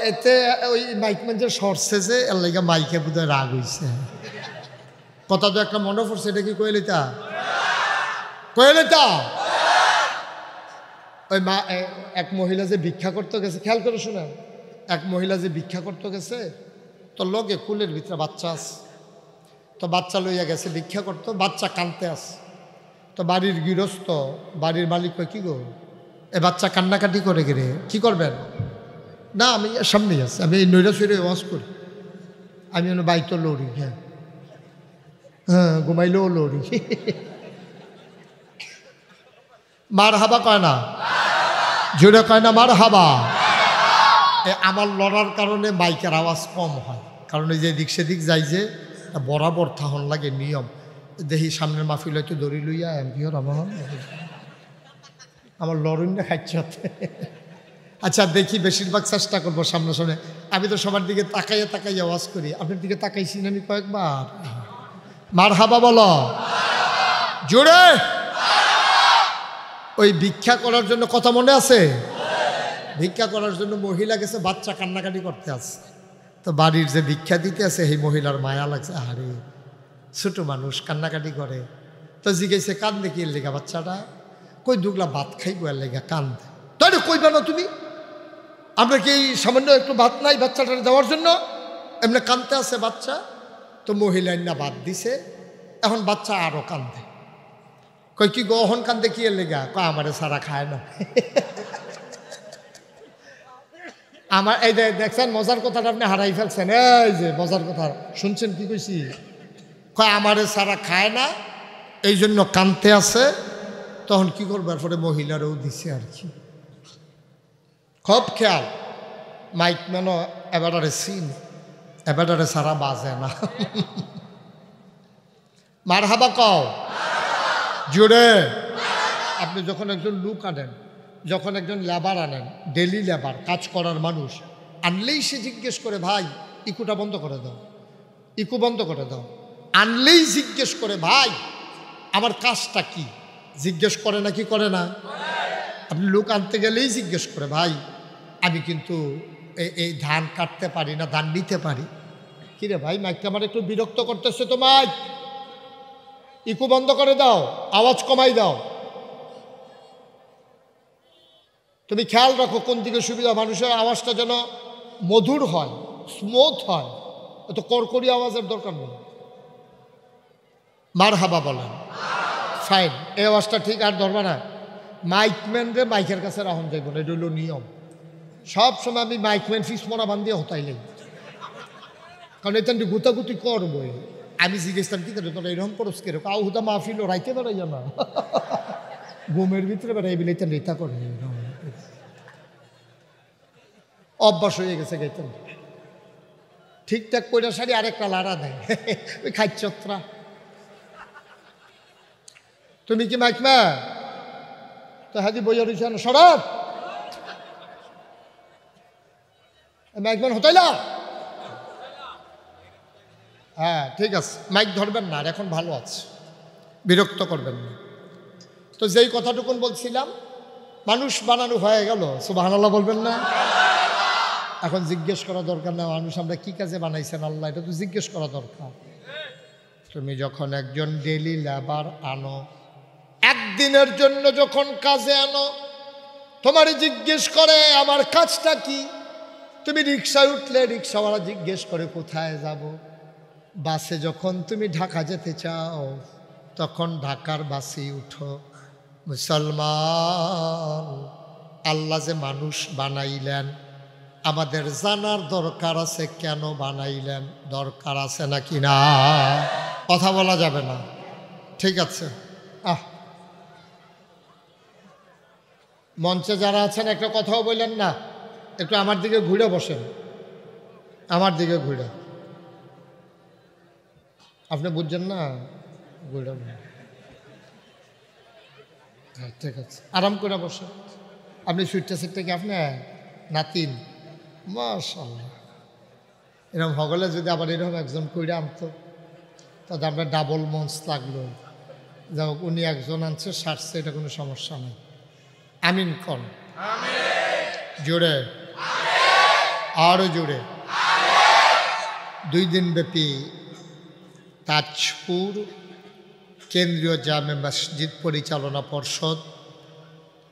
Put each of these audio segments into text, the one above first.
এতে ওই মাইক ম্যানজের সরছে যে এর লাগে মাইকে বোধহয় রাগ হইছে। কথা তো একটা মনে পড়ছে, এটা কি কইলিতা ওই মা এক মহিলা যে ভিক্ষা করতে গেছে, খেয়াল করে শোনেন, এক মহিলা যে ভিক্ষা করতে গেছে তো লগে কুলের ভিতরে বাচ্চা আছে, তো বাচ্চা লইয়া গেছে ভিক্ষা করতো, বাচ্চা কানতে আছে। তো বাড়ির গৃহস্থ, বাড়ির মালিক কয়, কি গো এ বাচ্চা কান্নাকাটি করে গেলে কি করবেন? না আমি সামনেই আছি, আমি এই নৈরা সৈরে ওয়াজ করি, আমি বাইতো লড়ি। হ্যাঁ হ্যাঁ, ঘুমাইলেও লড়ি। মার হাবা কয় না, জোরে কয় না মার হাবা। আমার লড়ার কারণে মাইকের আওয়াজ কম হয়, কারণ এই যে দিক সেদিক যাই যে বরাবর থাহন লাগে নিয়ম। দেখি সামনের মাহফিল হয়তো দড়ি লইয়া এমপিওর আমার লড়ুন না খাচ্ছে। আচ্ছা দেখি, বেশিরভাগ চেষ্টা করবো সামনে। আমি তো সবার দিকে তাকাইয়া আওয়াজ করি, আপনার দিকে তাকাইছি না আমি কয়েকবার। মার হাবা বলো জোরে। ওই ভিক্ষা করার জন্য কথা মনে আছে? ভিক্ষা করার জন্য মহিলা গেছে, বাচ্চা কান্নাকাটি করতে আছে। তো বাড়ির যে ভিক্ষা দিতে আছে সেই মহিলার মায়া লাগছে, আরে ছোট মানুষ কান্নাকাটি করে। তো জিজ্ঞেসে কান্দে কি লেগা বাচ্চাটা? কই দুগলা ভাত খাইবো এর লেগা কান্দে। তাই কইবা না তুমি, আমরা কি সামান্য একটু ভাত নাই বাচ্চাটা দেওয়ার জন্য? এমনি কান্দতে আছে বাচ্চা। তো মহিলা না ভাত দিছে, এখন বাচ্চা আরো কান্দে। কই কি গহন কান্দে কি এর লেগা? কয় আমারে সারা খায় না। আমার এই দেখছেন মজার কথাটা আপনি হারাই ফেলছেন। এই যে মজার কথা শুনছেন, কি কইছি? কয় আমারে সারা খায় না, এই জন্য কান্দতে আছে। তখন কি করবার পরে মহিলারও দিছে আর কি। খুব খেয়াল, মাইক মেন এবারে সিন এবারে সারা বাজে না। মার হাবা কও জোরে। আপনি যখন একজন লোক আনেন, যখন একজন লেবার আনেন, ডেলি লেবার কাজ করার মানুষ আনলেই সে জিজ্ঞেস করে, ভাই ইকুটা বন্ধ করে দাও, ইকু বন্ধ করে দাও। আনলেই জিজ্ঞেস করে, ভাই আমার কাজটা কি? জিজ্ঞেস করে না কি করে না? আপনি লোক আনতে গেলেই জিজ্ঞেস করে, ভাই আমি কিন্তু এই ধান কাটতে পারি না, ধান নিতে পারি। কিরে ভাই মাইকটা আমার একটু বিরক্ত করতেছে তো, মাইক ইকু বন্ধ করে দাও, আওয়াজ কমাই দাও। তুমি খেয়াল রাখো কোন দিকে সুবিধা, মানুষের আওয়াজটা যেন মধুর হয়, স্মুথ হয়, এত কড়কড়ি আওয়াজের দরকার নেই। মার হাবা বলেন, ফাইন, এই আওয়াজটা ঠিক আর ধরবা না। মাইকম্যানরে মাইকের কাছে রাখুন যাইব না, এটা হলো নিয়ম। সব সময় আমি মাইকম্যান ফিস মরা বান দিয়ে হতাই লাগি, কারণ এটা গুতাগুতি করবই। আমি জিজ্ঞেসতাম কি করে তোরা এরকম করস কেরো? কাউ হুদা মাহফিল রাইতে বেড়াইয়া না, ঘুমের ভিতরে বেড়াই বিলে নেতা করে অভ্যাস হয়ে গেছে গাইতেন। ঠিকঠাক কইরা সারি আরেকটা লাড়া দেয়, ওই খাইচত্রা। তুমি কি মাইকমা তো হাজি বইয়া রয়েছে না সরাব মাইকম্যান হতাইলা? হ্যাঁ ঠিক আছে, মাইক ধরবেন না, আর এখন ভালো আছে, বিরক্ত করবেন না। তো যেই কথাটুকুন বলছিলাম, মানুষ বানানো হয়ে গেল, সুবহানাল্লাহ বলবেন না? এখন জিজ্ঞেস করা দরকার না মানুষ আমরা কি কাজে বানাইছেন আল্লাহ, এটা তো জিজ্ঞেস করা দরকার। তুমি যখন একজন ডেলি লেবার আনো, একদিনের জন্য যখন কাজে আনো, তোমার জিজ্ঞেস করে আমার কাজটা কি। তুমি রিক্সায় উঠলে রিক্সাওয়ালা জিজ্ঞেস করে কোথায় যাব। বাসে যখন তুমি ঢাকা যেতে চাও, তখন ঢাকার বাসে উঠো। মুসলমান, আল্লাহ যে মানুষ বানাইলেন, আমাদের জানার দরকার আছে কেন বানাইলেন, দরকার আছে নাকি না? কথা বলা যাবে না, ঠিক আছে? মঞ্চে যারা আছেন একটা কথাও বললেন না, একটু আমার দিকে ঘুরে বসেন, আমার দিকে ঘুরে। আপনি বুঝছেন না, ঘুরে। হ্যাঁ ঠিক আছে, আরাম করে বসেন। আপনি সুইটটা সিটটা কি আপনার নাতিন? মাশাআল্লাহ, এরকম হগলে যদি আবার এরকম একজন কইরে আনতো, তাতে আপনার ডাবল মঞ্চ লাগলো। যাই হোক, উনি একজন আনছে, সারছে, এটা কোনো সমস্যা নেই। আমিন কন জোরে। আরো জোরে। 2 দিনব্যাপী তাজপুর কেন্দ্রীয় জামে মসজিদ পরিচালনা পর্ষদ,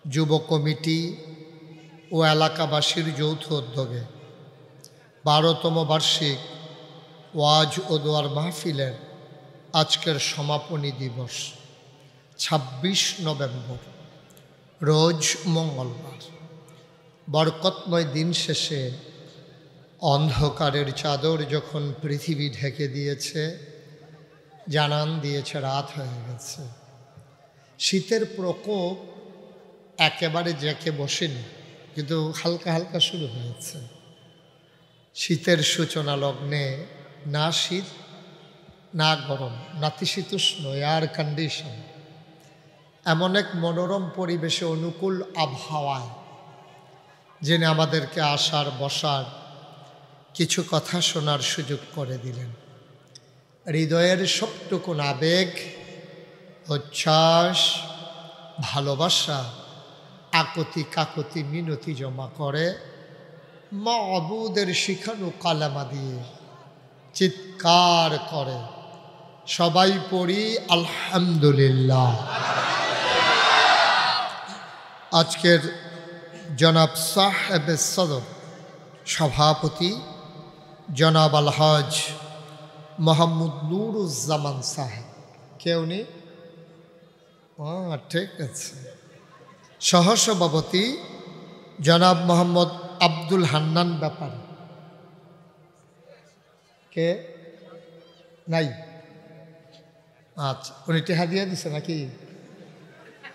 যুব কমিটি ও এলাকাবাসীর যৌথ উদ্যোগে 12তম বার্ষিক ওয়াজ ও দোয়ার মাহফিলের আজকের সমাপনী দিবস 26 নভেম্বর, রোজ মঙ্গলবার। বরকতময় দিন শেষে অন্ধকারের চাদর যখন পৃথিবী ঢেকে দিয়েছে, জানান দিয়েছে রাত হয়ে গেছে। শীতের প্রকোপ একেবারে জেঁকে বসেনি, কিন্তু হালকা হালকা শুরু হয়েছে। শীতের সূচনা লগ্নে না শীত না গরম, নাতিশীতোষ্ণ, এয়ার কন্ডিশন, এমন এক মনোরম পরিবেশে অনুকূল আবহাওয়ায় যিনি আমাদেরকে আসার বসার কিছু কথা শোনার সুযোগ করে দিলেন। হৃদয়ের সবটুকুন আবেগ, উচ্ছ্বাস, ভালোবাসা, আকতি কাকতি মিনতি জমা করে মাবুদের শিখানো কালেমা দিয়ে চিৎকার করে সবাই পড়ি আলহামদুলিল্লাহ। আজকের জনাব সাহেবে সদর সভাপতি জনাব আলহাজ মোহাম্মদ নুরুজ্জামান সাহেব, কেউ নেই? ঠিক আছে। সহসভাপতি জনাব মোহাম্মদ আব্দুল হান্নান ব্যাপারী, কে নাই? আচ্ছা, উনি টেহা দিয়ে দিছে নাকি?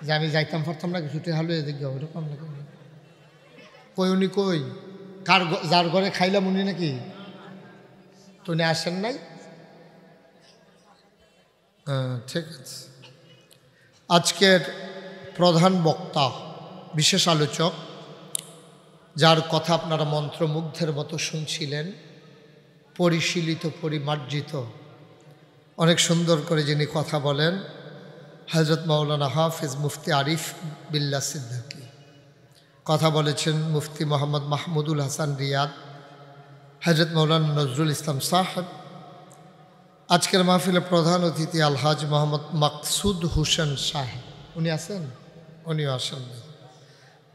যে আমি যাইতাম পারতাম না, কিছু টেহা লইয়া দেখি ওরকম নাকি? কই উনি কই? কার যার ঘরে খাইলাম উনি নাকি? তো উনি আসেন নাই? ঠিক আছে। আজকের প্রধান বক্তা, বিশেষ আলোচক, যার কথা আপনারা মন্ত্রমুগ্ধের মতো শুনছিলেন, পরিশীলিত পরিমার্জিত, অনেক সুন্দর করে যিনি কথা বলেন, হযরত মাওলানা হাফিজ মুফতি আরিফ বিল্লাহ সিদ্দিকী। কথা বলেছেন মুফতি মোহাম্মদ মাহমুদুল হাসান রিয়াদ, হযরত মাওলানা নজরুল ইসলাম সাহেব। আজকের মাহফিলে প্রধান অতিথি আলহাজ মোহাম্মদ মাকসুদ হোসেন সাহেব, উনি আছেন? উনিও আসেন।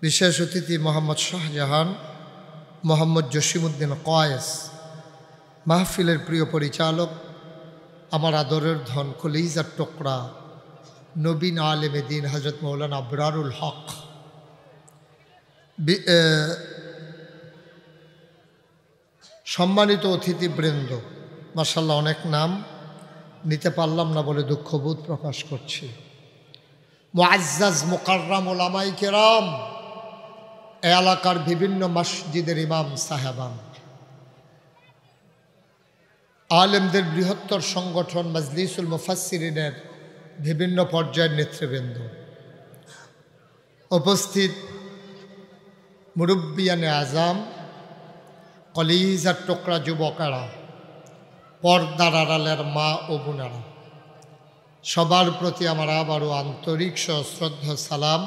বিশেষ অতিথি মোহাম্মদ শাহজাহান, মোহাম্মদ জসিমউদ্দিন কয়েস। মাহফিলের প্রিয় পরিচালক, আমার আদরের ধন, কলিজার টুকরা, নবীন আলেম দ্বীন হযরত মাওলানা আবরারুল হক। সম্মানিত অতিথিবৃন্দ, মাশাআল্লাহ অনেক নাম নিতে পারলাম না বলে দুঃখবোধ প্রকাশ করছি। মুআজ্জাজ মুকাররম উলামায়ে কেরাম, এলাকার বিভিন্ন মসজিদের ইমাম সাহেবান, আলেমদের বৃহত্তর সংগঠন মজলিসুল মুফাসসিরিনের বিভিন্ন পর্যায়ের নেতৃবৃন্দ, উপস্থিত মুরব্বিয়ানে আজম, কলিজার টুকরা যুবকেরা, পর্দার আড়ালের মা ও বোনেরা, সবার প্রতি আমার আবারও আন্তরিক সশ্রদ্ধ সালাম।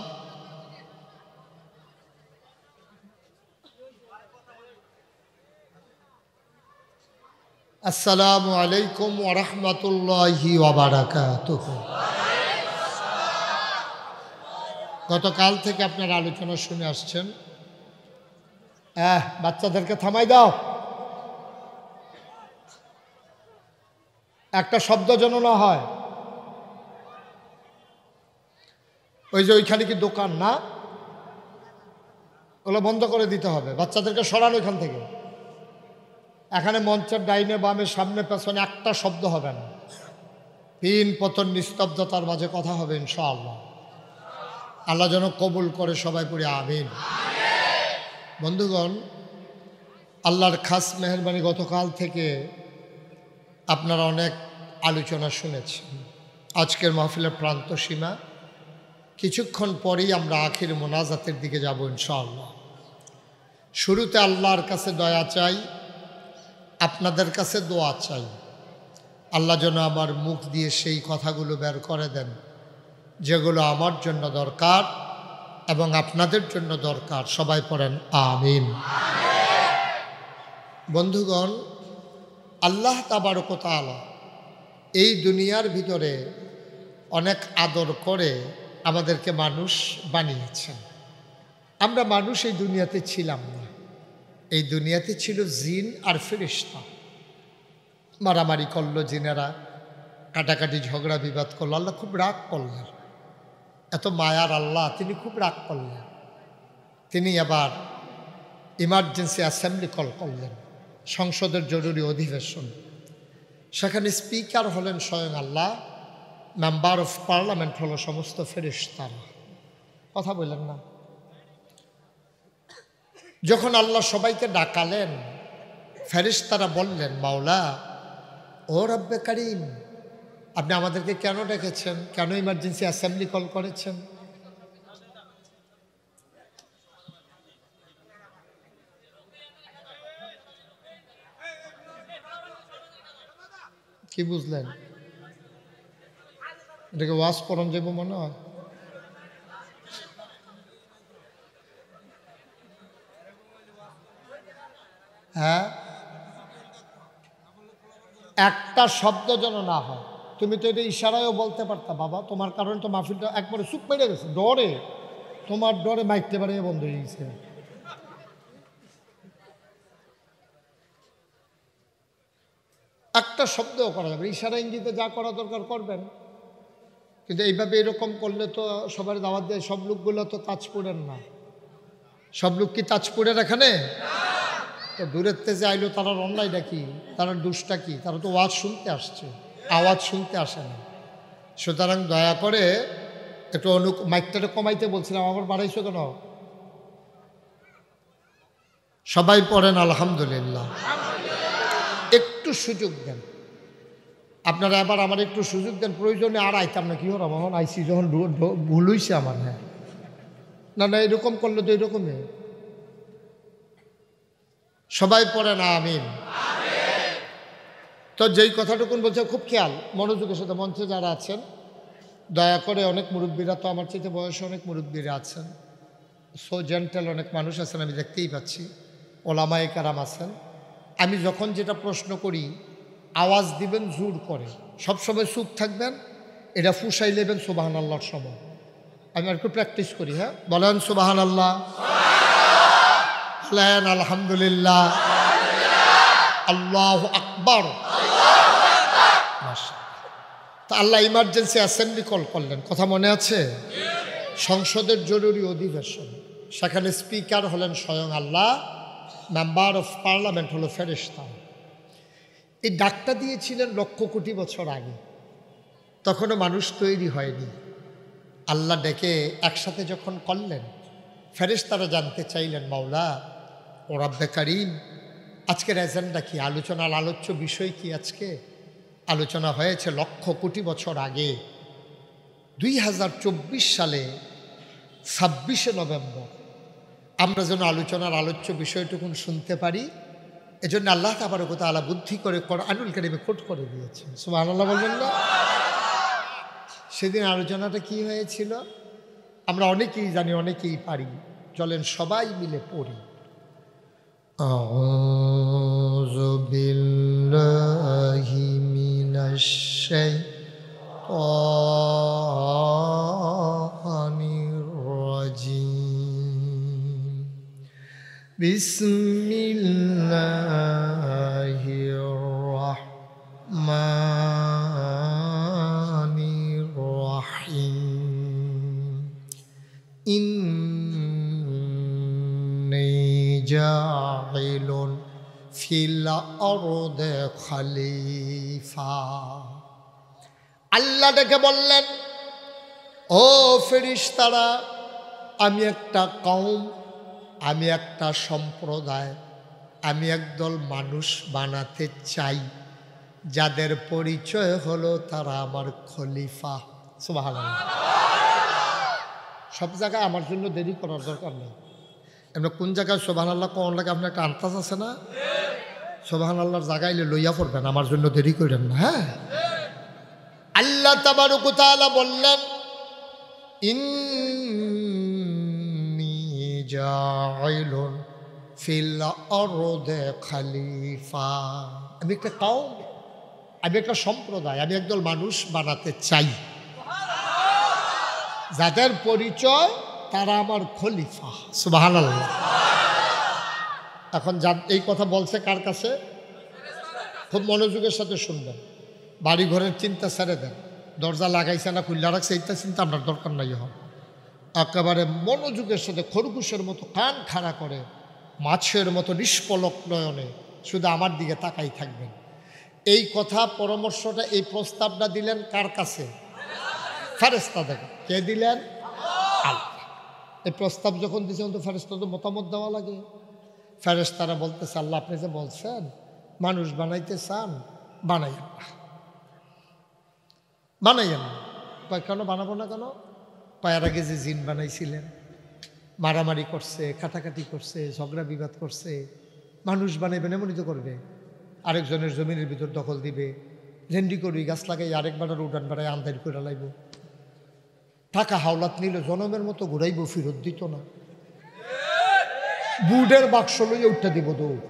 আসসালামু আলাইকুম ওয়া রাহমাতুল্লাহি ওয়া বারাকাতুহু। গতকাল থেকে আপনারা আলোচনা শুনে আসছেন। বাচ্চাদেরকে থামাই দাও, একটা শব্দ যেন না হয়। ওই যে ওইখানে কি দোকান না, ওগুলো বন্ধ করে দিতে হবে। বাচ্চাদেরকে সরান ওইখান থেকে। এখানে মঞ্চের ডাইনে বামে সামনে পেছনে একটা শব্দ হবে না। পিন পতন নিস্তব্ধতার মাঝে কথা হবে ইনশাআল্লাহ। আল্লাহ যেন কবুল করে, সবাই পড়ি আমিন। বন্ধুগণ, আল্লাহর খাস মেহেরবানি, গতকাল থেকে আপনারা অনেক আলোচনা শুনেছেন। আজকের মাহফিলের প্রান্ত সীমা, কিছুক্ষণ পরেই আমরা আখির মোনাজাতের দিকে যাব ইনশাআল্লাহ। শুরুতে আল্লাহর কাছে দয়া চাই, আপনাদের কাছে দোয়া চাই। আল্লাহ যেন আমার মুখ দিয়ে সেই কথাগুলো বের করে দেন যেগুলো আমার জন্য দরকার এবং আপনাদের জন্য দরকার। সবাই পড়েন আমিন। বন্ধুগণ, আল্লাহ তাবারক ওয়া তাআলা এই দুনিয়ার ভিতরে অনেক আদর করে আমাদেরকে মানুষ বানিয়েছেন। আমরা মানুষ এই দুনিয়াতে ছিলাম না, এই দুনিয়াতে ছিল জিন আর ফেরেশতা। মারামারি করলো জিনেরা, কাটাকাটি ঝগড়া বিবাদ করলো, আল্লাহ খুব রাগ করলেন। এত মায়ার আল্লাহ, তিনি খুব রাগ করলেন। তিনি আবার ইমার্জেন্সি অ্যাসেম্বলি কল করলেন, সংসদের জরুরি অধিবেশন। সেখানে স্পিকার হলেন স্বয়ং আল্লাহ, মেম্বার অফ পার্লামেন্ট হলো সমস্ত ফেরেশতারা। কথা বললেন না? যখন আল্লাহ সবাইকে ডাকালেন, ফেরেশতারা বললেন, মাওলা ও রব্বে কারিম, আপনি আমাদেরকে কেন ডেকেছেন? কেন ইমার্জেন্সি অ্যাসেম্বলি কল করেছেন? কি বুঝলেন? এটাকে ওয়াজ করণ যাবো মনে হয়। হ্যাঁ, একটা শব্দ যেন না হয়। তুমি তো এটা ইশারায়ও বলতে পারতা, বাবা তোমার কারণে তো মাহফিলটা একবারে চুপ পেড়ে গেছে, ডরে, তোমার ডরে মাইকতে পারে বন্ধ হয়ে গেছে। একটা শব্দও করা যাবে, ইশারা ইঙ্গিতে যা করা দরকার করবেন। কিন্তু এইভাবে এরকম করলে তো সবার দাওয়াত দেয়, সব লোকগুলো তো তাজপুরের না। সব লোক কি তাজপুরের এখানে? তো দূরের থেকে আইলো, তারা অন্যায়টা কি, তারা দুষ্টা কি? তারা তো ওয়াজ শুনতে আসছে, আওয়াজ শুনতে আসে না। সুতরাং দয়া করে একটু মাইকটাকে কমাইতে বলছিলাম, আবার বাড়াইছো কেন? সবাই পড়েন আলহামদুলিল্লাহ। একটু সুযোগ দেন আপনারা, এবার আমার একটু সুযোগ দেন। প্রয়োজনে আর আইতাম না, কি হলাম এখন আইসি যখন ভুল হইছে আমার। হ্যাঁ, না না, এরকম করলে তো এরকমই। সবাই পড়েন আমিন। তো যেই কথাটুকুন বলছে খুব খেয়াল মনোযোগের সাথে, মঞ্চে যারা আছেন দয়া করে, অনেক মুরব্বীরা তো আমার চাইতে বয়সে অনেক মুরব্বীরা আছেন, সো জেন্টেল অনেক মানুষ আছেন, আমি দেখতেই পাচ্ছি, ওলামায়ে কেরাম আছেন। আমি যখন যেটা প্রশ্ন করি আওয়াজ দিবেন জোর করে, সবসময় চুপ থাকবেন, এটা ফুসাই নেবেন সুবহানাল্লাহর সময়। আমি আর একটু প্র্যাকটিস করি। হ্যাঁ, বলেন সুবহানাল্লাহ, বলেন আলহামদুলিল্লাহ, আল্লাহু আকবার। তা আল্লাহ ইমার্জেন্সি অ্যাসেম্বলি কল করলেন, কথা মনে আছে? সংসদের জরুরি অধিবেশন। সেখানে স্পিকার হলেন স্বয়ং আল্লাহ, মেম্বার অফ পার্লামেন্ট হলো ফেরেশতা। এই ডাকটা দিয়েছিলেন লক্ষ কোটি বছর আগে, তখনও মানুষ তৈরি হয়নি। আল্লাহ ডেকে একসাথে যখন করলেন, ফেরেশতারা জানতে চাইলেন, মাওলা ও রব্বে কারিম, আজকের এজেন্ডা কি, আলোচনার আলোচ্য বিষয় কি? আজকে আলোচনা হয়েছে লক্ষ কোটি বছর আগে, 2024 সালে 26শে নভেম্বর। আমরা যেন আলোচনার আলোচ্য বিষয়টুকুন শুনতে পারি, এজন্য আল্লাহ তাবারক ওয়া তাআলা বুদ্ধি করে কোরআনুল কারীমে কোট করে দিয়েছেন। সুবহানাল্লাহ বলবেন না? সেদিন আলোচনাটা কি হয়েছিল আমরা অনেকেই জানি, অনেকেই পারি। চলেন সবাই মিলে পড়ি। আউযু বিল্লাহি মিনাশ শাইতানির রাজিম। বিসমিল্লাহির রাহমানির রাহিম। ইন্নী জাইলুন ফিল আরদি খলিফা। আল্লাহ ডেকে বললেন, ও ফেরেশতারা, আমি একটা কওম, আমি একটা সম্প্রদায়, আমি একদল মানুষ বানাতে চাই, যাদের পরিচয় হলো তারা আমার খলিফা। সুবহানাল্লাহ। সব জায়গায় আমার জন্য দেরি করার দরকার নেই। এমনি কোন জায়গায় সুবহানাল্লাহ কোন লাগে আপনার একটা আন্তাজ আছে না? সুবহানাল্লাহর জায়গায় লইয়া পড়বেন, আমার জন্য দেরি করেন না। হ্যাঁ, আল্লাহ তাবারক ওয়া তাআলা বললেন, ইন্নী জাইলুন ফিল আরদে খলিফা। আমি একটা কওম, আমি একটা সম্প্রদায়, আমি একদল মানুষ বানাতে চাই যাদের পরিচয় তারা আমার খলিফা। সুবহানাল্লাহ। এখন এই কথা বলছে কার কাছে? খুব মনোযোগের সাথে শুনবেন। বাড়ি ঘরের চিন্তা ছেড়ে দেন, দরজা লাগাইছে না খুল্লা রাখছে এইটা চিন্তা আপনার দরকার নাই। হন একেবারে মনোযোগের সাথে খরগোশের মতো কান খাড়া করে মাছের মতো নিষ্পলক নয়নে শুধু আমার দিকে তাকাই থাকবেন। এই কথা পরামর্শটা, এই প্রস্তাবটা দিলেন কার কাছে? ফেরেশতা দেখেন কে দিলেন? আল্লাহ। এই প্রস্তাব যখন দিয়েছেন তো ফেরেশতা তো মতামত দেওয়া লাগে। ফেরেশতারা বলতেছে আল্লাহ আপনি যে বলছেন মানুষ বানাইতে চান, বানাইয়েন না, বানাইয়েন না। কেন বানাবো না কেন? পায়ের আগে যে জিন বানাইছিলেন, মারামারি করছে, কাটাকাটি করছে, ঝগড়া বিবাদ করছে, মানুষ বানাইবেন এমনই তো করবে। আরেকজনের জমিনের ভিতর দখল দিবে, রেন্ডি করি গাছ লাগাই আরেকবার উঠান বাড়াই আন্দাজ করে লাইব, টাকা হাওলাত নিলে জনমের মতো ঘুরাইব, ফেরত দিত না, বুডের বাক্স লইয়া উঠা দিব দৌড়,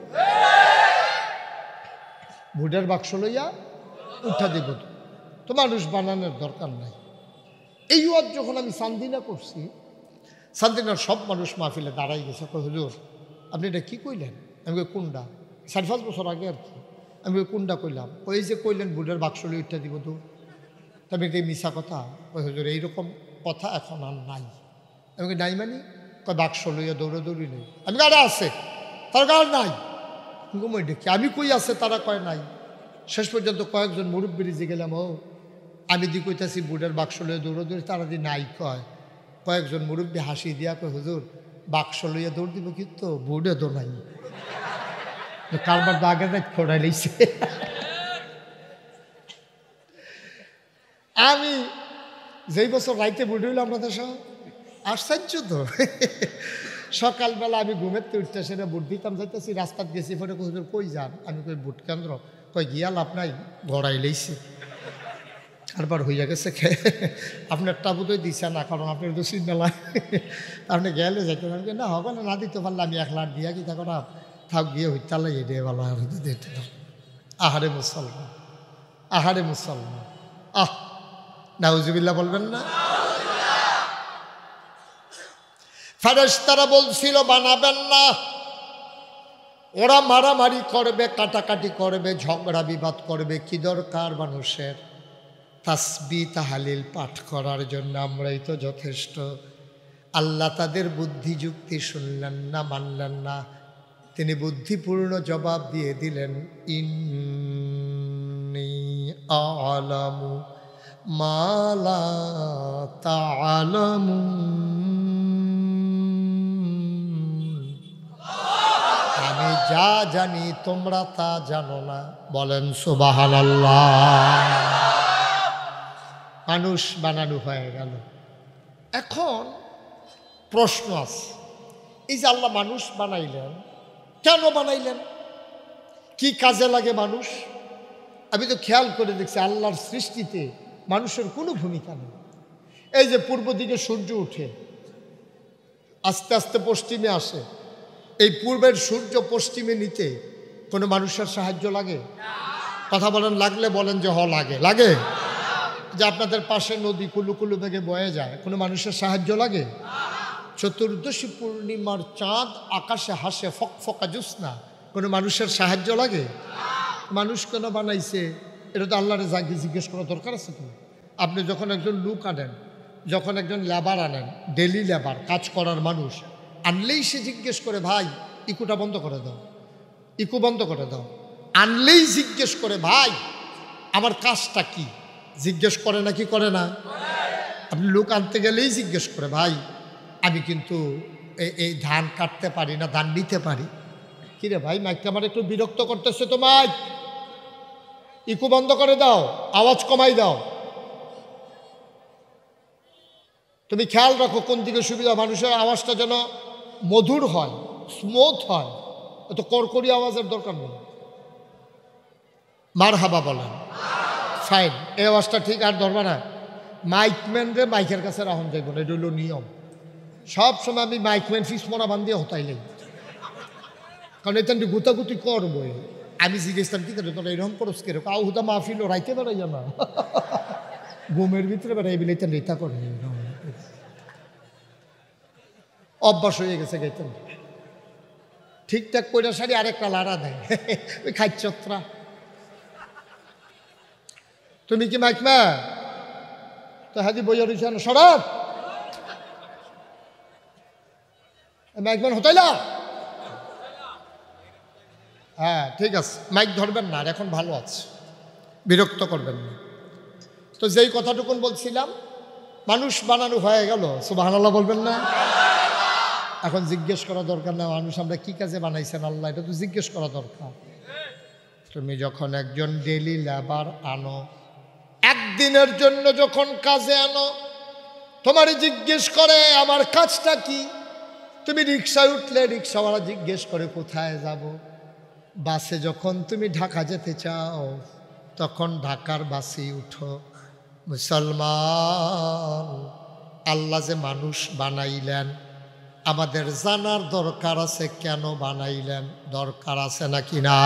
বুডের বাক্স লইয়া উঠা দিব। তো মানুষ বানানোর দরকার নাই। এই ওয়াজ যখন আমি সান্দিনা করছি, সান্দিনার সব মানুষ মাহফিলে দাঁড়াই গেছে। হুজুর আপনি এটা কী কইলেন? আমি কই কোনটা? 4-5 বছর আগে আর কি। আমি ওই কোনটা কইলাম? ওই যে কইলেন বুডের বাক্স লইয়া উঠা দিব তো। তবে এটাই মিশা কথা। ওই হুজুর এইরকম কথা এখন আর নাই। আমি নাই মানে কয় বাক্স লইয়া দৌড়াদৌড়ি নেই। আমি গাড়া আছে, তার গাড় নাই। ঘুমাই দেখি আমি কই আছে, তারা কয় নাই। শেষ পর্যন্ত কয়েকজন মুরব্বী যে গেলাম, ও আমি দি কইতাছি বুডের বাক্স লইয়া দৌড়াদৌড়ি, তারা দি নাই কয়। কয়েকজন মুরব্বী হাসি দিয়া কয় হুজুর বাক্স লইয়া দৌড় দিব কিন্তু বুডে তো নাই, কারবার দাগে দেখ খোড়াই লইছে। আমি যেই বছর রাইতে বুড়ি হইলাম আপনাদের সহ আশ্চর্য তো। সকালবেলা আমি ঘুমের তো উঠতে সেটা বুট দিতাম, যাইতেছি রাস্তাত গেছি, ফোনে হুজুর কই যান? আমি কই বুট কেন্দ্র। কই গিয়া লাভ নাই, গড়াই লইছে, কারবার হইয়া গেছে। আপনার টাবুতই দিছে না, কারণ আপনার তো সিগনাল আপনি গেলে যাইতে পারবেন না, হবে না, না দিতে পারলে আমি 1 লাখ দিয়া কি থাকো না, থাক গিয়ে হইতালাই এডে ভালো আর দিতে। আহারে মুসলমান, আহারে মুসলমান, আহ নাউজুবিল্লাহ বলবেন না? ফেরেশতারা বলছিল বানাবেন না, ওরা মারামারি করবে, কাটাকাটি করবে, ঝগড়া বিবাদ করবে। কি দরকার মানুষের? তাসবিহ তাহলিল পাঠ করার জন্য আমরাই তো যথেষ্ট। আল্লাহ তাদের বুদ্ধি যুক্তি শুনলেন না, মানলেন না। তিনি বুদ্ধিপূর্ণ জবাব দিয়ে দিলেন, ইন্নী আ'লামু মা লা তা'লামুন, আমি যা জানি তোমরা তা জানো না। বলেন সুবহানাল্লাহ। মানুষ বানানো হয়ে গেল। এখন প্রশ্ন আছে, এই যে আল্লাহ মানুষ বানাইলেন, কেন বানাইলেন? কি কাজে লাগে মানুষ? আমি তো খেয়াল করে দেখছি আল্লাহর সৃষ্টিতে মানুষের কোনো ভূমিকা নেই। এই যে পূর্ব দিকে সূর্য উঠে আস্তে আস্তে পশ্চিমে আসে, এই পূর্বের সূর্য পশ্চিমে নিতে কোনো মানুষের সাহায্য লাগে? কথা বলেন, লাগলে বলেন যে লাগে। লাগে? যে আপনাদের পাশে নদী কুলু কুলু বেগে বয়ে যায়, কোনো মানুষের সাহায্য লাগে? চতুর্দশী পূর্ণিমার চাঁদ আকাশে হাসে ফকফকা জ্যোৎস্না, কোনো মানুষের সাহায্য লাগে? মানুষ কেন বানাইছে এটা তো আল্লাহর জাগে জিজ্ঞেস করা দরকার আছে তো। আপনি যখন একজন লোক আনেন, যখন একজন লেবার আনেন, ডেলি লেবার কাজ করার মানুষ আনলেই সে জিজ্ঞেস করে ভাই ইকুটা বন্ধ করে দাও, ইকু বন্ধ করে দাও। আনলেই জিজ্ঞেস করে ভাই আমার কাজটা কি, জিজ্ঞেস করে না কি করে না? আপনি লোক আনতে গেলেই জিজ্ঞেস করে ভাই আমি কিন্তু এই ধান কাটতে পারি না, ধান নিতে পারি। কিরে ভাই মাইকটা আমার একটু বিরক্ত করতেছে তো, মাইক ইকু বন্ধ করে দাও, আওয়াজ কমাই দাও। তুমি খেয়াল রাখো কোন দিকে সুবিধা, মানুষের আওয়াজটা যেন মধুর হয়, স্মুথ হয়, এত কড়কড়ি আওয়াজের দরকার নেই। মারহাবা বলেন, ফাইন, এই আওয়াজটা ঠিক। আর ধরবা না মাইকম্যান রে মাইকের কাছে রাখুন যাইব না, এটা হলো নিয়ম। সব সময় আমি মাইকম্যান ফিস মোনা বান্ধিয়ে হতাইলেই কারণ এটা গুতাগুতি করবই। আমি জিজ্ঞেসলাম কি করে তোরা এরকম করস কেরো কাউ হুদা মাহফিল রাইতে বেড়াইয়া না ঘুমের ভিতরে বেড়াই বিলে এটা নেতা করে অভ্যাস হয়ে গেছে গাইতেন ঠিকঠাক কইরা শাড়ি আরেকটা লাড়া দেয় ওই খাইচত্রা। তুমি কি মাইকমা তো হাজি বইয়া রয়েছে না সরাব মাইকম্যান হতাইলা। হ্যাঁ ঠিক আছে, মাইক ধরবেন না, আর এখন ভালো আছে, বিরক্ত করবেন না। তো যেই কথাটুকুন বলছিলাম, মানুষ বানানো হয়ে গেল, সুবহানাল্লাহ বলবেন না? এখন জিজ্ঞেস করা দরকার না মানুষ আমরা কি কাজে বানাইছেন আল্লাহ, এটা তো জিজ্ঞেস করা দরকার। তুমি যখন একজন ডেইলি লেবার আনো, একদিনের জন্য যখন কাজে আনো, তোমার জিজ্ঞেস করে আমার কাজটা কি। তুমি রিক্সায় উঠলে রিক্সাওয়ালা জিজ্ঞেস করে কোথায় যাব। বাসে যখন তুমি ঢাকা যেতে চাও তখন ঢাকার বাসে উঠো। মুসলমান, আল্লাহ যে মানুষ বানাইলেন আমাদের জানার দরকার আছে, কেন বানাইলেন, দরকার আছে নাকি না?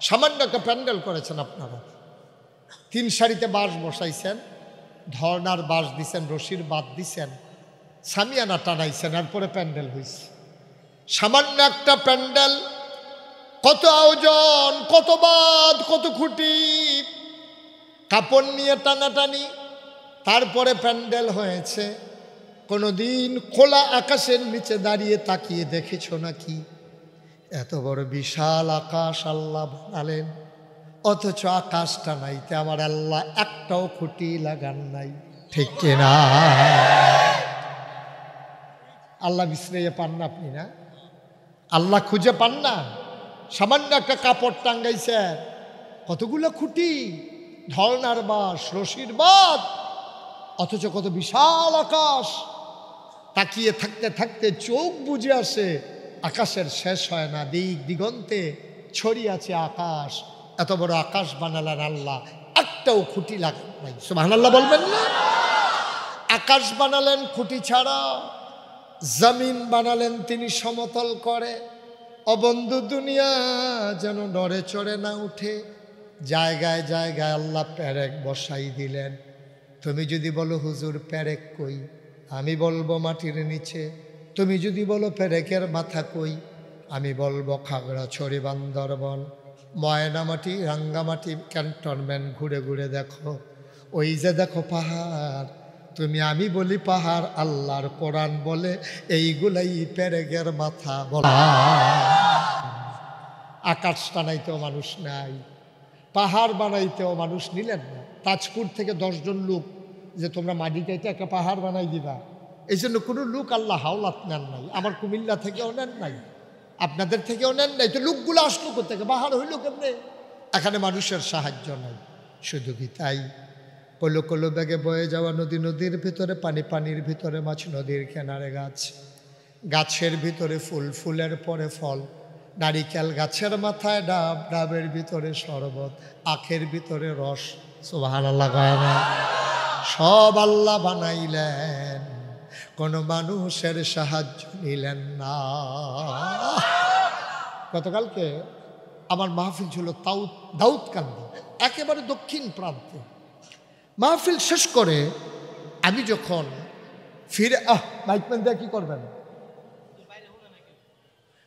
সামান্য একটা প্যান্ডেল করেছেন আপনারা, 3 সারিতে বাঁশ বসাইছেন, ধর্নার বাঁশ দিছেন, রশির বাদ দিছেন, সামিয়ানা টানাইছেন, এরপরে প্যান্ডেল হয়েছে। সামান্য একটা প্যান্ডেল, কত আয়োজন, কত বাদ, কত খুঁটি, কাপড় নিয়ে টানাটানি, তারপরে প্যান্ডেল হয়েছে। কোনোদিন খোলা আকাশের নিচে দাঁড়িয়ে তাকিয়ে দেখেছ নাকি? এত বড় বিশাল আকাশ আল্লাহ বানালেন, অথচ আকাশটা নাইতে আমার আল্লাহ একটাও খুঁটি লাগান নাই, ঠিক কিনা? আল্লাহ বিশ্রাইয়ে পান না আপনি, না আল্লাহ খুঁজে পান না? সামান্য একটা কাপড় টাঙ্গাইছে, কতগুলো খুঁটি, ধর্নার বাঁশ, রশির বাদ, অথচ কত বিশাল আকাশ। তাকিয়ে থাকতে থাকতে চোখ বুজে আসে, আকাশের শেষ হয় না, দিক দিগন্তে ছড়িয়ে আছে আকাশ। এত বড় আকাশ বানালেন আল্লাহ, একটাও খুঁটি লাগান নাই, সুবহানাল্লাহ বলবেন না? আকাশ বানালেন খুঁটি ছাড়া, জমিন বানালেন তিনি সমতল করে। অবন্ধু দুনিয়া যেন নড়ে চড়ে না উঠে, জায়গায় জায়গায় আল্লাহ পেরেক বসাই দিলেন। তুমি যদি বলো হুজুর পেরেক কই, আমি বলবো মাটির নিচে। তুমি যদি বলো পেরেকের মাথা কই, আমি বলবো খাগড়াছড়ি, বান্দরবন, ময়নামাটি, রাঙ্গামাটি, ক্যান্টনমেন্ট ঘুরে ঘুরে দেখো, ওই যে দেখো পাহাড়। তুমি আমি বলি পাহাড়, আল্লাহর কোরআন বলে এইগুলাই পেরেকের মাথা বলা। আকাশ টানাইতেও মানুষ নাই, পাহাড় বানাইতেও মানুষ নিলেন না। তাজপুর থেকে 10 জন লোক যে তোমরা মাটি চাইতে একটা পাহাড় বানাই দিবা, এই জন্য কোনো লোক আল্লাহ হাওলাত নেন নাই। আমার কুমিল্লা থেকেও নেন নাই, আপনাদের থেকেও নেন নাই, তো লোকগুলো আসলো কোথেকে, পাহাড় হইল কেমনে? এখানে মানুষের সাহায্য নাই। শুধু কি তাই, কলো কলো ব্যাগে বয়ে যাওয়া নদী, নদীর ভিতরে পানি, পানির ভিতরে মাছ, নদীর কিনারে গাছ, গাছের ভিতরে ফুল, ফুলের পরে ফল, নারিকেল গাছের মাথায় ডাব, ডাবের ভিতরে শরবত, আখের ভিতরে রস, সুবহানাল্লাহ কয় না? সব আল্লাহ বানাইলেন, কোনো মানুষের সাহায্য নিলেন না। গতকালকে আমার মাহফিল ছিল দাউদকান্দি, একেবারে দক্ষিণ প্রান্তে। মাহফিল শেষ করে আমি যখন ফিরে, মাইকম্যান দিয়ে কি করবেন,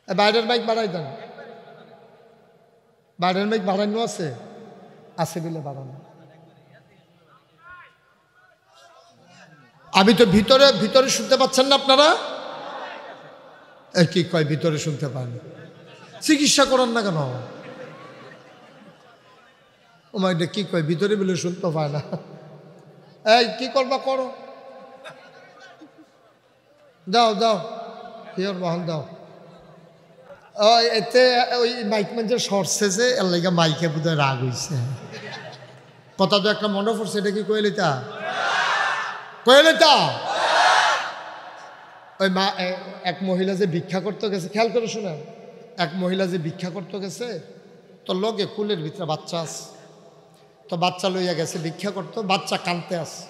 বাইরের মাইক বাড়াই দেন, বাইরের মাইক বাড়ানো আছে, আছে বলে বাড়ানো। আমি তো ভিতরে ভিতরে শুনতে পাচ্ছেন না আপনারা? কি কয় ভিতরে শুনতে পান? চিকিৎসা করেন না কেন? ও মাইটা কি কয় ভিতরে বলে শুনতে পায় না? এই কি করবা করো, দাও দাও, হিয়র বহন দাও। এতে ওই মাইকম্যান যে সরছে যে এর লাগে মাইকে বোধহয় রাগ হইছে। কথা তো একটা মনে পড়ছে, এটা কি কইলিতা কইলিতা? ওই মা এক মহিলা যে ভিক্ষা করতে গেছে, খেয়াল করে শুনেন, এক মহিলা যে ভিক্ষা করতে গেছে, তো লগে কুলের ভিতরে বাচ্চা আছে, তো বাচ্চা লইয়া গেছে ভিক্ষা করতো, বাচ্চা কানতে আছে।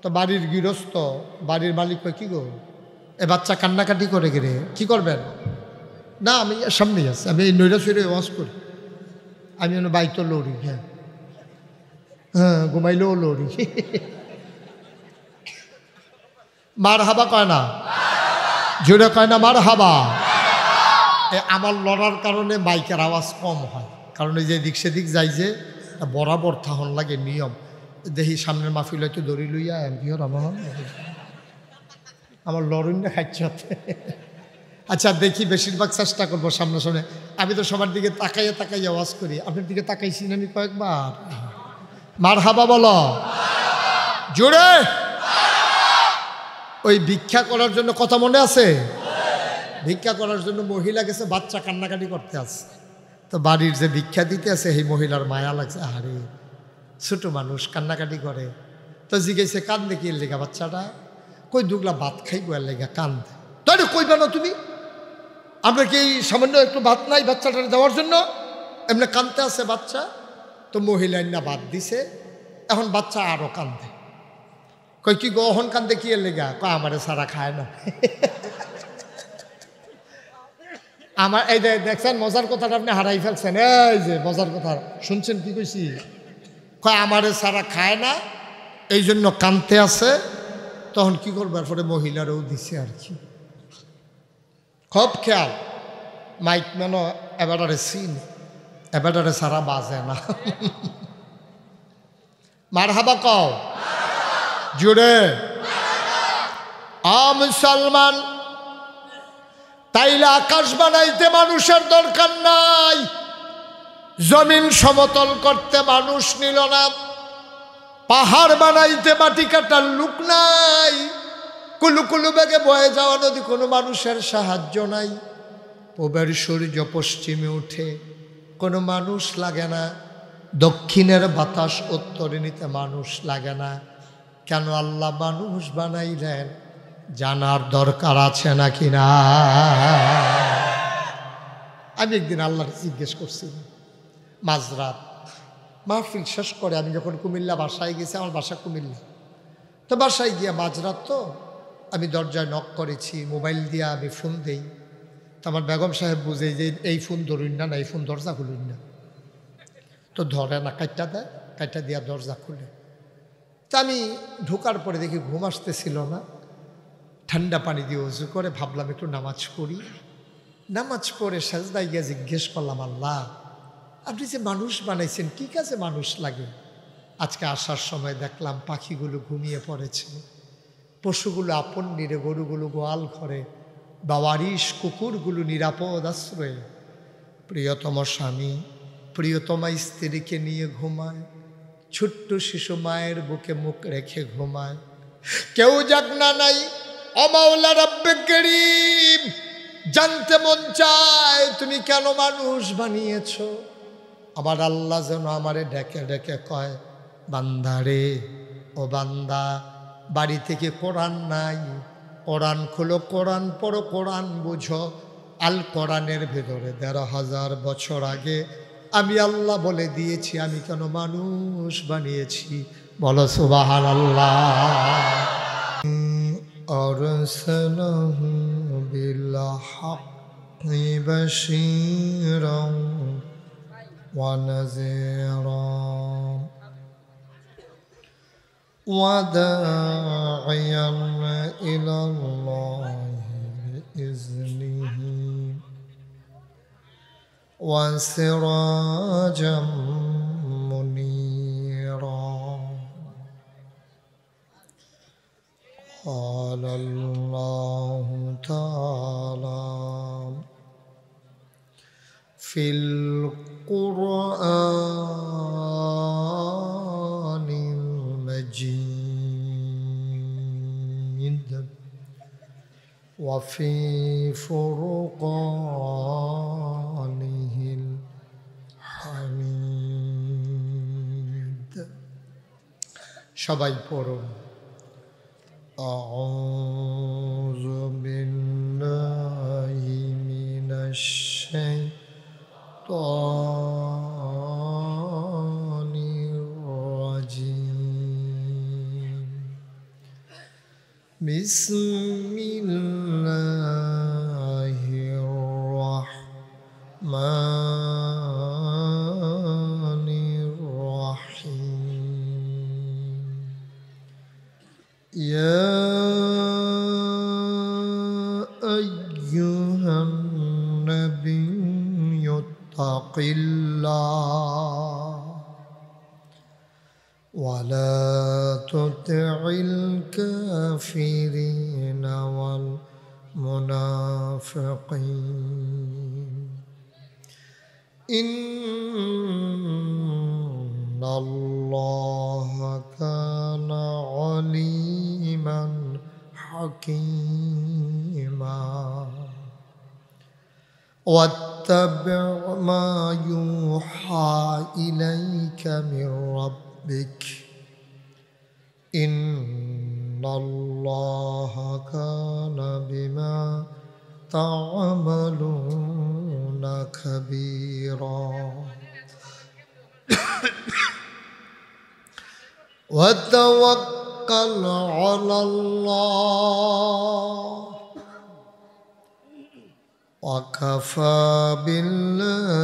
তো বাড়ির গৃহস্থ, বাড়ির মালিক কয় কি গো এ বাচ্চা কান্নাকাটি করে গেলে কি করবেন? না, আমি সামনেই আছি, আমি এই নৈরা সৈরে ওয়াজ করি, আমি বাইতো লড়ি। হ্যাঁ হ্যাঁ, ঘুমাইলেও লড়ি। মার হাবা কয় না, জোরে কয় না মার হাবা। আমার লড়ার কারণে মাইকের আওয়াজ কম হয়, কারণ এই যে দিক সেদিক যাই যে বরাবর থাহন লাগে নিয়ম। দেখি সামনের মাহফিল হয়তো দড়ি লইয়া এমপিওর আমার লড়ুন না খাচ্ছে। আচ্ছা দেখি, বেশিরভাগ চেষ্টা করবো সামনে। আমি তো সবার দিকে তাকাইয়া আওয়াজ করি, আপনার দিকে তাকাইছি না আমি কয়েকবার। মার হাবা বলো জোরে। ওই ভিক্ষা করার জন্য কথা মনে আছে? ভিক্ষা করার জন্য মহিলা গেছে, বাচ্চা কান্নাকাটি করতে আছে। তো বাড়ির যে ভিক্ষা দিতে আছে সেই মহিলার মায়া লাগছে, আরে ছোট মানুষ কান্নাকাটি করে। তো জিজ্ঞেসে কান্দে কি লেগা বাচ্চাটা? কই দুগলা ভাত খাইবো এর লেগা কান্দে। তাই কইবা না তুমি, আমরা কি সামান্য একটু ভাত নাই বাচ্চাটা দেওয়ার জন্য? এমনি কান্দতে আছে বাচ্চা। তো মহিলা না ভাত দিছে, এখন বাচ্চা আরো কান্দে। কই কি গহন কান্দে কি এর লেগা? কয় আমারে সারা খায় না। আমার এই দেখছেন মজার কথাটা আপনি হারাই ফেলছেন। এই যে মজার কথা শুনছেন, কি কইছি? কয় আমারে সারা খায় না, এই জন্য কানতে আছে। তখন কি করবার পরে মহিলারও দিছে আর কি। খুব খেয়াল, মাইক মেনো এবারে সিন, এবারে সারা বাজে না। মার হাবা কও জুড়ে। মুসলমান, তাইলে আকাশ বানাইতে মানুষের দরকার নাই, জমিন সমতল করতে মানুষ নিল না, পাহাড় বানাইতে মাটি কাটার লোক নাই, কুলু কুলু বেগে বয়ে যাওয়া নদী কোনো মানুষের সাহায্য নাই, পূবের সূর্য পশ্চিমে উঠে কোনো মানুষ লাগে না, দক্ষিণের বাতাস উত্তরে নিতে মানুষ লাগে না। কেন আল্লাহ মানুষ বানাইলেন জানার দরকার আছে নাকি না? আমি একদিন আল্লাহকে জিজ্ঞেস করছি, মাঝরাত মাহফিল শেষ করে আমি যখন কুমিল্লা বাসায় গেছি, আমার বাসা কুমিল্লা, তো বাসায় গিয়া মাঝরাত, তো আমি দরজায় নক করেছি, মোবাইল দিয়ে আমি ফোন দেই। তো আমার বেগম সাহেব বুঝে যে এই ফোন ধরুন না, এই ফোন দরজা খুলুন না। তো ধরে না, কাইটটা দেয়, কাইটটা দিয়া দরজা খুলে। তা আমি ঢোকার পরে দেখি ঘুম আসতেছিল না, ঠান্ডা পানি দিয়ে উজু করে ভাবলাম একটু নামাজ পড়ি। নামাজ পড়ে সাজদায় গিয়ে জিজ্ঞেস করলাম, আল্লাহ আপনি যে মানুষ বানাইছেন কি কাজে মানুষ লাগে? আজকে আসার সময় দেখলাম পাখিগুলো ঘুমিয়ে পড়েছে, পশুগুলো আপন নিরে, গরুগুলো গোয়াল ঘরে, বাওয়ারিশ কুকুরগুলো নিরাপদ আশ্রয়ে, প্রিয়তম স্বামী প্রিয়তমা স্ত্রীকে নিয়ে ঘুমায়, ছোট্ট শিশু মায়ের বুকে মুখ রেখে ঘুমায়, কেউ জাগনা নাই। ও মাওলা রব্বে করিম, জানতে মন চায় তুমি কেন মানুষ বানিয়েছ? আমার আল্লাহ যেন আমারে ডেকে ডেকে কয়, বান্দারে ও বান্দা, বাড়ি থেকে কোরআন নাই, কোরআন খুলো, কোরআন পড়ো, কোরআন বুঝো। আল কোরআনের ভেতরে ১৩,০০০ বছর আগে আমি আল্লাহ বলে দিয়েছি আমি কেন মানুষ বানিয়েছি। বলো সুবহানাল্লাহ। আরসালাহু বিল হাক্কি বাশীরান ওয়া নাযীরা ওয়া দাঈয়ান ইলাল্লাহি বিইজনিহি ওয়া সিরাজাম মুনীরা। قال الله تعالى في القرآن المجيد وفي فرقانه الحميد. সবাই পড়ুন। أعوذ بالله من الشيطان الرجيم. بسم الله اتق الله ولا تطع الكافرين والمنافقين إن الله كان عليما حكيما واتبع ما يوحى إليك من ربك إن الله كان بما تعملون خبيرا وتوكل على الله وكفى بالله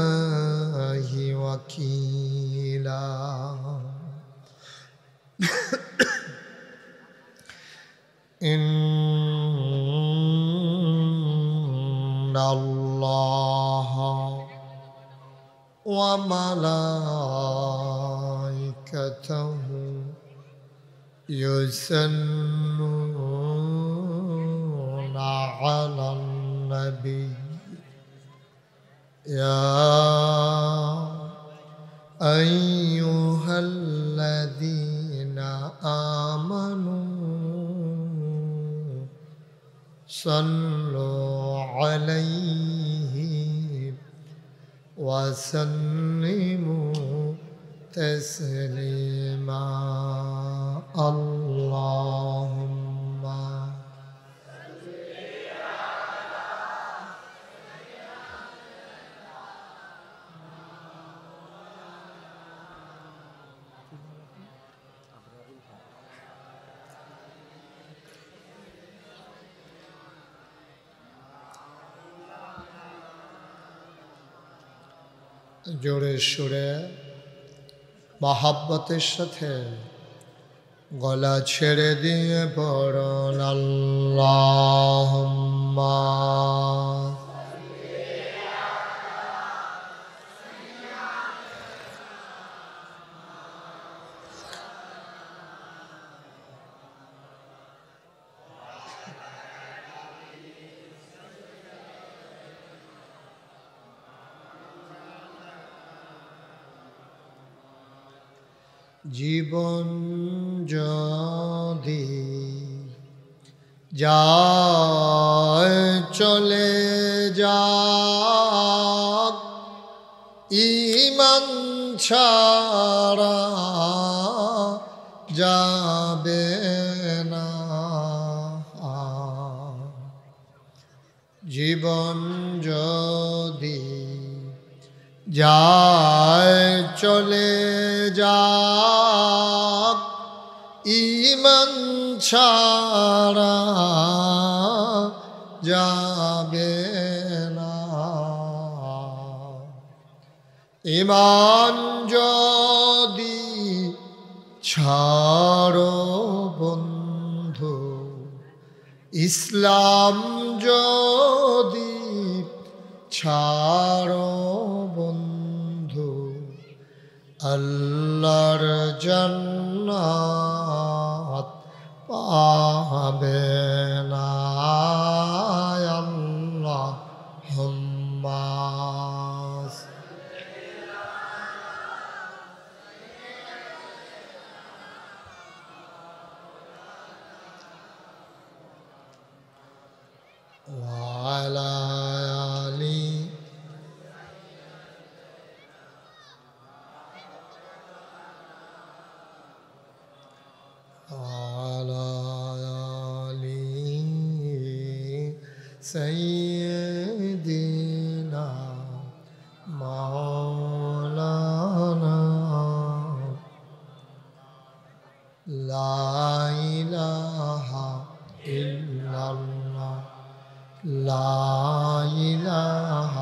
وكيلا إن الله وملائكته يصلون على النبي يا أيها الذين آمنوا صلوا عليه وسلموا تسليما اللهم জোরে সুরে মহাব্বতের সাথে গলা ছেড়ে দিয়ে পড়ুন আল্লাহুম্মা জীবন যদি যায় চলে যাক ঈমান ছাড়া যাবে না জীবন যদি যায় চলে যাক ঈমান ছাড়া যাবে না ঈমান যদি ছাড়ো বন্ধু ইসলাম যদি ছাড়ো বন্ধু আল্লাহর জান্নাত পাবে না আল্লাহুম্মা ওয়া আলা আলি سيدنا مولانا لا إله إلا الله لا إله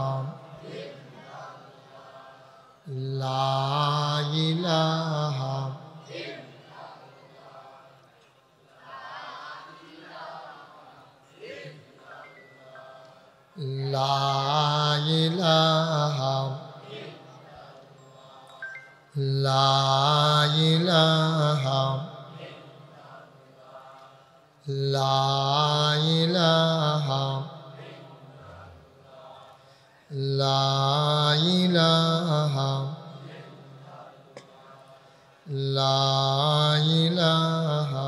لا إله لا إله লা ইলাহা লা ইলাহা লা ইলাহা লা ইলাহা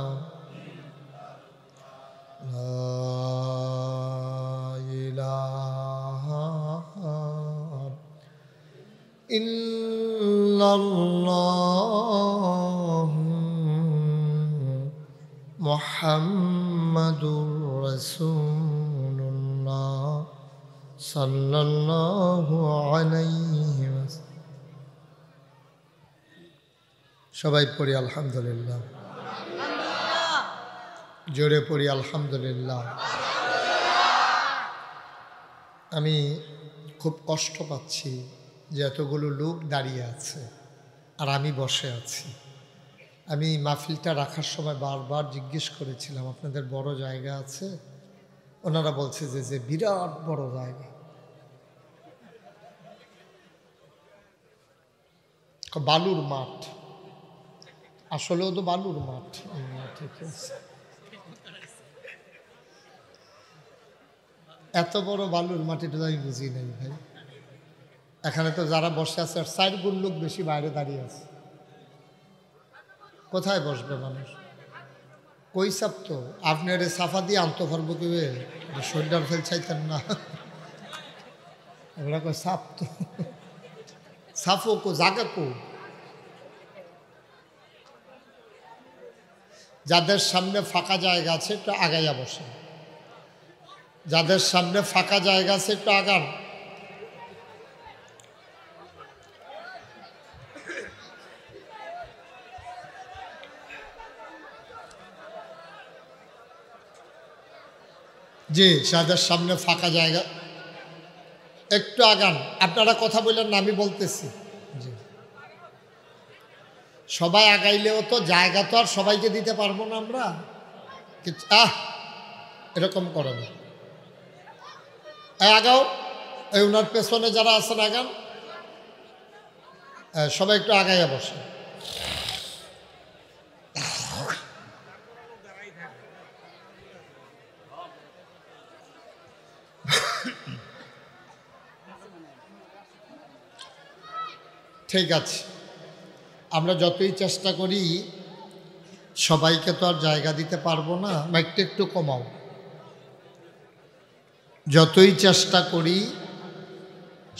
ইল্লাল্লাহ মুহাম্মাদুর রাসূলুল্লাহ সাল্লাল্লাহু আলাইহি ওয়াসাল্লাম। সবাই পড়ি আলহামদুলিল্লাহ, জোরে পড়ি আলহামদুলিল্লাহ। আমি খুব কষ্ট পাচ্ছি যে এতগুলো লোক দাঁড়িয়ে আছে আর আমি বসে আছি। আমি মাহফিলটা রাখার সময় বারবার জিজ্ঞেস করেছিলাম আপনাদের বড় জায়গা আছে? ওনারা বলছে যে বিরাট বড় জায়গা। বালুর মাঠ, আসলেও তো বালুর মাঠ। ঠিক আছে, এত বড় বালুর মাটিটা আমি বুঝি নাই ভাই। এখানে তো যারা বসে আছে আর 4 গুণ লোক বেশি বাইরে দাঁড়িয়ে আছে। কোথায় বসবে মানুষ? কই সাপ তো আপনার সাফা দিয়ে আনতে পারবো কেউ? শরীর ফেল চাইতেন না, এগুলা কই সাপ তো সাফো কো জাগা কো। যাদের সামনে ফাঁকা জায়গা আছে একটু আগাইয়া বসে, যাদের সামনে ফাঁকা জায়গা আছে একটু আগান। জি, যাদের সামনে ফাঁকা জায়গা একটু আগান। আপনারা কথা বললেন না, আমি বলতেছি। জি, সবাই আগাইলেও তো জায়গা তো আর সবাইকে দিতে পারবো না আমরা। এরকম করে না, আগাও। এই ওনার পেছনে যারা আছেন আগান, সবাই একটু আগাইয়া বসে। ঠিক আছে, আমরা যতই চেষ্টা করি সবাইকে তো আর জায়গা দিতে পারবো না। মাইকটা একটু কমাও। যতই চেষ্টা করি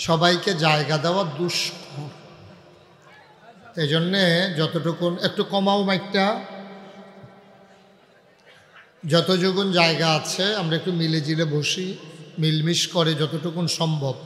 সবাইকে জায়গা দেওয়া দুষ্কর, এই জন্যে যতটুকুন একটু কমাও মাইকটা। যতটুকুন জায়গা আছে আমরা একটু মিলে জিলে বসি, মিলমিশ করে যতটুকুন সম্ভব।